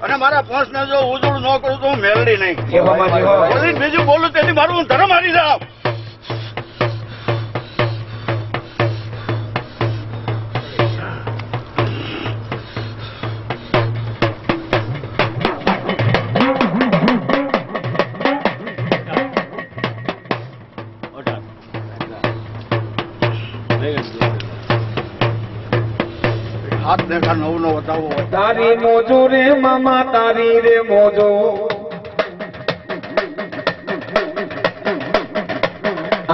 અને મારા પોંચ ને જો ઉજળું ન કરું તો હું મેળડી નહીં. બીજું બોલું તેથી મારું હું ધર્મ હારી જાઉં. હાથ દેખા નવ નો બતાવો. તારી મોજો રે મામા તારી રે મોજો.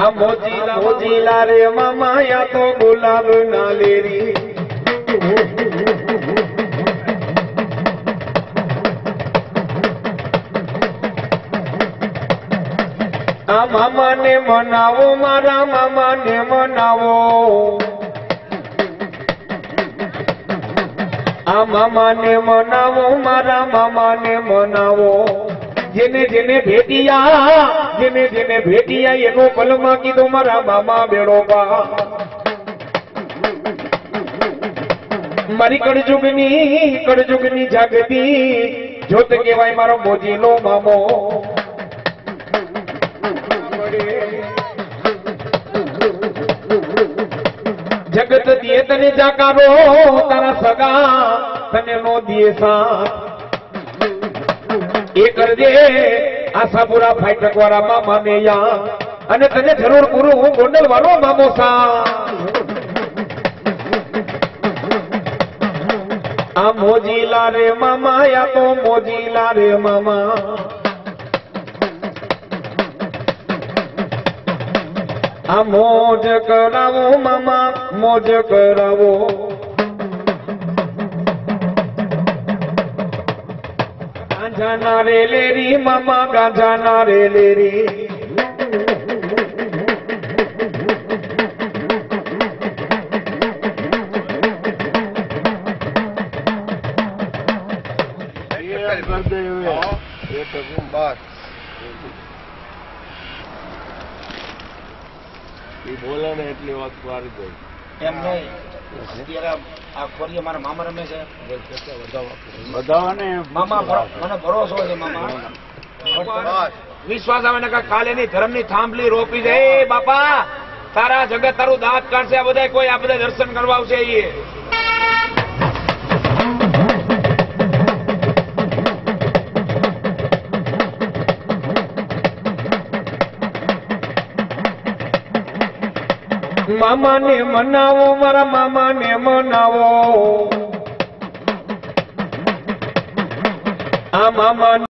આ મોજીલા મોજીલા રે મામા યા તો ગુલાબ ના લેરી. આ મામા ને મનાવો મારા મામા ને મનાવો. આ મામા ને મનાવો મારા મામા ને મનાવો. જેને જેને ભેટિયા એનો પલમાં કીધો મારા મામા બેડો બા. મારી કળજુગની જાગતી જોત કહેવાય મારો મોજીલો મામો. જગત દિયે તને જાકારો તારા સગા તને નો દિયે સાથ. એ કરજે આશાપુરા ફાઈટક વાળા મામા ને યા. અને તને જરૂર પૂરું હું ગોંડલ વાળો મામો સા. આ મોજીલા રે મામા યા તો મોજીલા રે મામા. આ મોજ કરાવો મામા મોજ કરાવો. ગાંજા ના રે લેરી મામા ગાંજા ના રે લેરી. બોલે ને એટલી વાત મારી ગઈ એમ નહીં. અત્યારે આ ખોરીએ મારા મામા રમે છે. બધાને મામા મને ભરોસો છે મામા. વિશ્વાસ આવે ને કાલે ની ધર્મ ની થાંભલી રોપી દે. બાપા તારા જગત તારું દાંત કાઢશે. આ બધા કોઈ આ બધા દર્શન કરવા આવશે. એ મામા ને મનાવો મારા મામા ને મનાવો. આ મામા